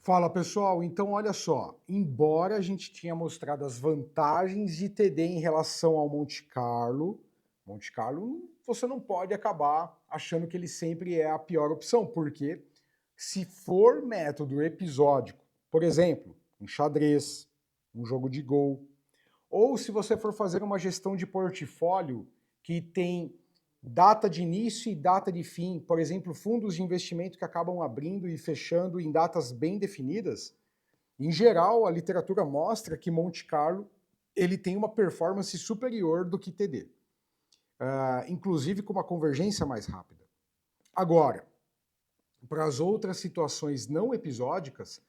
Fala pessoal, então olha só, embora a gente tinha mostrado as vantagens de TD em relação ao Monte Carlo você não pode acabar achando que ele sempre é a pior opção, porque se for método episódico, por exemplo, um xadrez, um jogo de Go, ou se você for fazer uma gestão de portfólio que tem data de início e data de fim, por exemplo, fundos de investimento que acabam abrindo e fechando em datas bem definidas, em geral, a literatura mostra que Monte Carlo ele tem uma performance superior do que TD, inclusive com uma convergência mais rápida. Agora, para as outras situações não episódicas,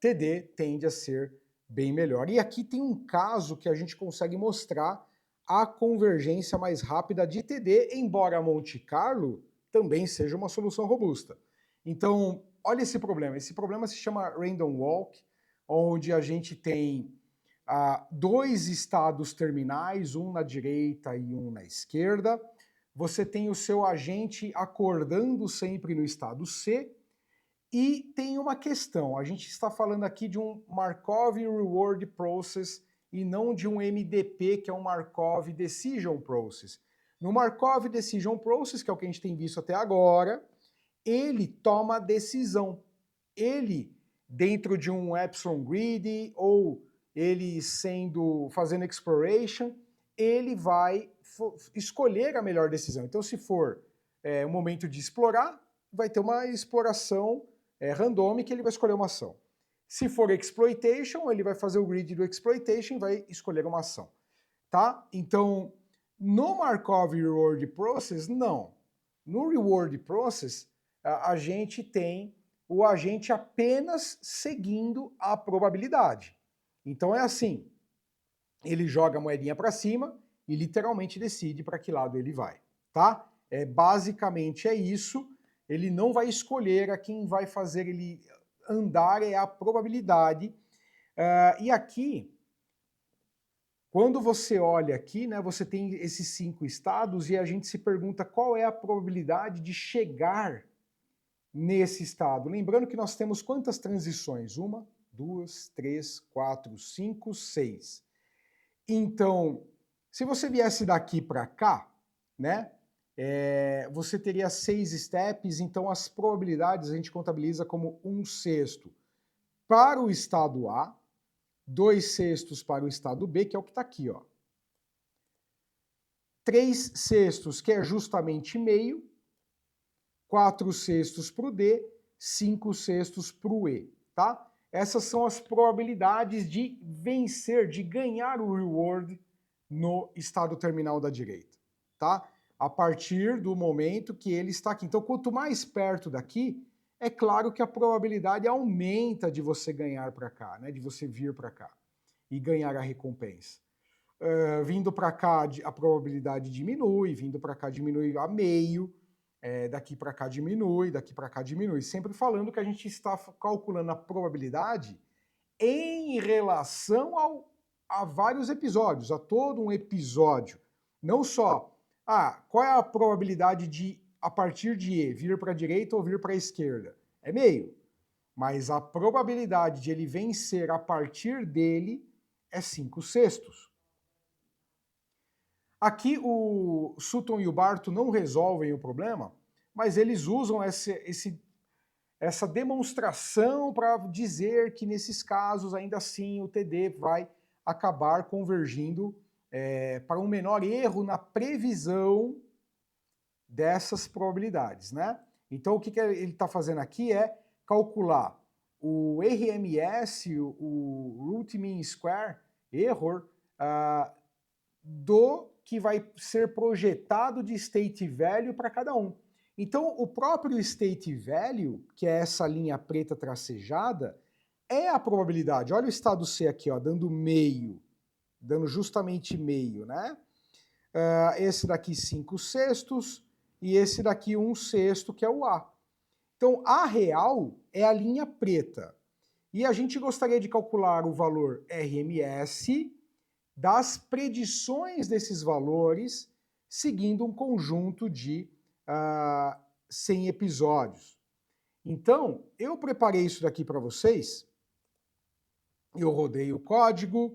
TD tende a ser bem melhor. E aqui tem um caso que a gente consegue mostrar a convergência mais rápida de TD, embora Monte Carlo também seja uma solução robusta. Então, olha esse problema. Esse problema se chama Random Walk, onde a gente tem dois estados terminais, um na direita e um na esquerda. Você tem o seu agente acordando sempre no estado C, e tem uma questão, a gente está falando aqui de um Markov Reward Process e não de um MDP, que é um Markov Decision Process. No Markov Decision Process, que é o que a gente tem visto até agora, ele toma a decisão. Ele, dentro de um Epsilon Grid, ou ele fazendo exploration, ele vai escolher a melhor decisão. Então, se for o momento de explorar, vai ter uma exploração randômica, ele vai escolher uma ação. Se for exploitation, ele vai fazer o grid do exploitation e vai escolher uma ação. Tá? Então, no Markov Reward Process, não. No Reward Process, a gente tem o agente apenas seguindo a probabilidade. Então é assim, ele joga a moedinha para cima e literalmente decide para que lado ele vai, tá? Basicamente é isso, ele não vai escolher a quem vai fazer ele andar, é a probabilidade. E aqui, quando você olha aqui, né, você tem esses 5 estados e a gente se pergunta qual é a probabilidade de chegar nesse estado. Lembrando que nós temos quantas transições? 1, 2, 3, 4, 5, 6. Então, se você viesse daqui para cá, né, você teria 6 steps, então as probabilidades a gente contabiliza como 1/6 para o estado A, 2/6 para o estado B, que é o que está aqui, ó. 3/6, que é justamente meio, 4/6 para o D, 5/6 para o E, tá? Essas são as probabilidades de vencer, de ganhar o reward no estado terminal da direita, tá? A partir do momento que ele está aqui. Então, quanto mais perto daqui, é claro que a probabilidade aumenta de você ganhar para cá, né? De você vir para cá e ganhar a recompensa. Vindo para cá, a probabilidade diminui, vindo para cá diminui a meio, daqui para cá diminui, daqui para cá diminui. Sempre falando que a gente está calculando a probabilidade em relação a vários episódios, a todo um episódio. Não só, qual é a probabilidade de, a partir de E, vir para a direita ou vir para a esquerda? É meio. Mas a probabilidade de ele vencer a partir dele é 5/6. Aqui o Sutton e o Barto não resolvem o problema, mas eles usam essa demonstração para dizer que nesses casos, ainda assim, o TD vai acabar convergindo para um menor erro na previsão dessas probabilidades, né? Então o que ele está fazendo aqui é calcular o RMS, o Root Mean Square Error, do que vai ser projetado de state value para cada um. Então, o próprio state value, que é essa linha preta tracejada, é a probabilidade. Olha o estado C aqui, ó, dando meio, dando justamente meio, né? Esse daqui 5/6 e esse daqui 1/6, que é o A. Então, A real é a linha preta. E a gente gostaria de calcular o valor RMS das predições desses valores seguindo um conjunto de 100 episódios. Então, eu preparei isso daqui para vocês, eu rodei o código,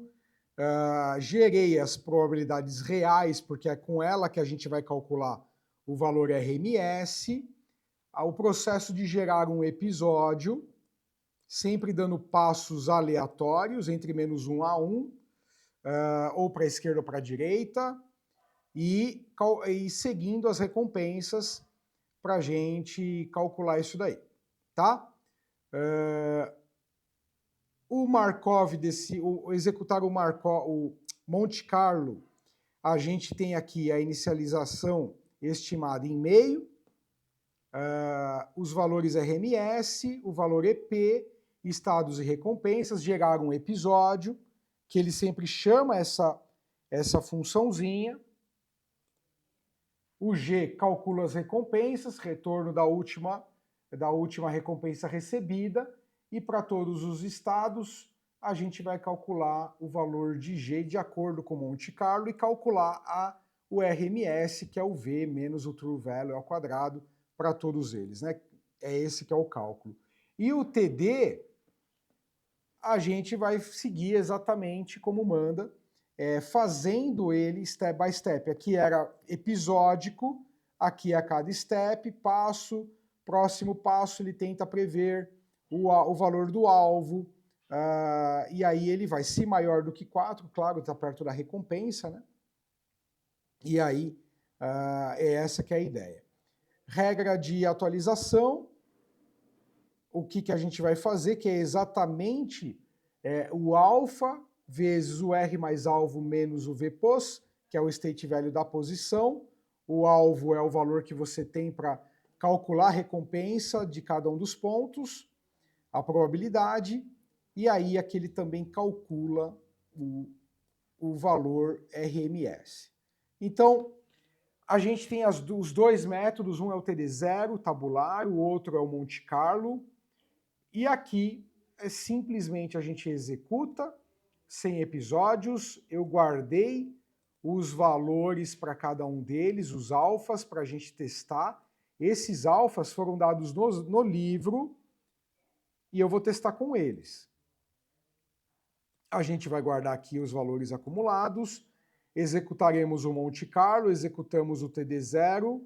gerei as probabilidades reais, porque é com ela que a gente vai calcular o valor RMS, o processo de gerar um episódio, sempre dando passos aleatórios, entre -1 a 1, ou para a esquerda ou para a direita, e seguindo as recompensas para a gente calcular isso daí, tá? O Markov executar o Monte Carlo, a gente tem aqui a inicialização estimada em meio, os valores RMS, o valor EP, estados e recompensas, gerar um episódio, que ele sempre chama essa funçãozinha. O G calcula as recompensas, retorno da última recompensa recebida, e para todos os estados, a gente vai calcular o valor de G de acordo com Monte Carlo e calcular o RMS, que é o V menos o True Value ao quadrado, para todos eles, né? É esse que é o cálculo. E o TD, a gente vai seguir exatamente como manda, fazendo ele step by step. Aqui era episódico, aqui a cada step, passo, próximo passo ele tenta prever o valor do alvo, e aí ele vai, se maior do que 4, claro, está perto da recompensa, né? E aí é essa que é a ideia. Regra de atualização, o que a gente vai fazer, que é exatamente o alfa vezes o R mais alvo menos o VPOS, que é o state value da posição. O alvo é o valor que você tem para calcular a recompensa de cada um dos pontos, a probabilidade, e aí aqui ele também calcula o valor RMS. Então, a gente tem os dois métodos, um é o TD0, tabular, o outro é o Monte Carlo, e aqui simplesmente a gente executa, sem episódios, eu guardei os valores para cada um deles, os alfas, para a gente testar. Esses alfas foram dados no livro, e eu vou testar com eles. A gente vai guardar aqui os valores acumulados, executaremos o Monte Carlo, executamos o TD0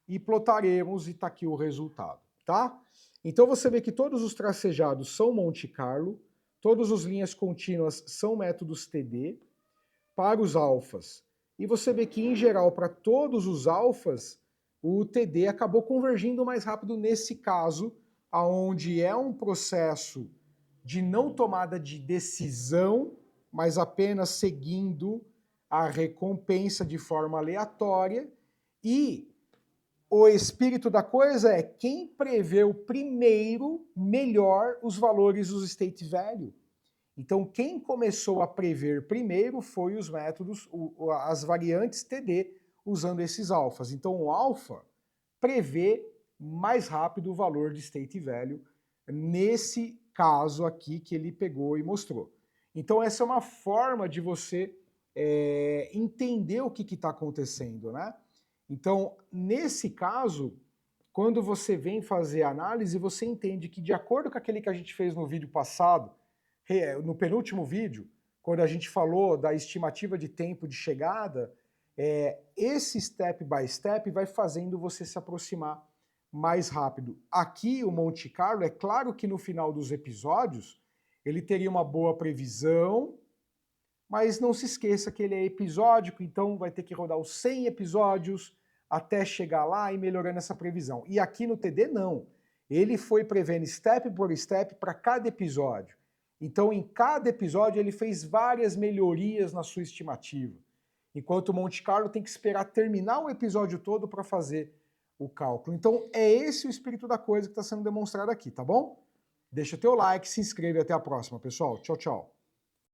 e plotaremos, e está aqui o resultado, tá? Então você vê que todos os tracejados são Monte Carlo, todas as linhas contínuas são métodos TD, para os alfas. E você vê que, em geral, para todos os alfas, o TD acabou convergindo mais rápido nesse caso, onde é um processo de não tomada de decisão, mas apenas seguindo a recompensa de forma aleatória. E o espírito da coisa é quem preveu primeiro melhor os valores dos state value. Então, quem começou a prever primeiro foi os métodos, as variantes TD, usando esses alfas. Então, o alfa prevê mais rápido o valor de state value nesse caso aqui que ele pegou e mostrou. Então, essa é uma forma de você entender o que está acontecendo, né? Então, nesse caso, quando você vem fazer a análise, você entende que, de acordo com aquele que a gente fez no vídeo passado, no penúltimo vídeo, quando a gente falou da estimativa de tempo de chegada, esse step by step vai fazendo você se aproximar mais rápido. Aqui, o Monte Carlo, é claro que no final dos episódios, ele teria uma boa previsão, mas não se esqueça que ele é episódico, então vai ter que rodar os 100 episódios até chegar lá e melhorando essa previsão. E aqui no TD, não. Ele foi prevendo step por step para cada episódio. Então, em cada episódio, ele fez várias melhorias na sua estimativa. Enquanto o Monte Carlo tem que esperar terminar o episódio todo para fazer o cálculo. Então, é esse o espírito da coisa que está sendo demonstrado aqui, tá bom? Deixa o teu like, se inscreve e até a próxima, pessoal. Tchau, tchau.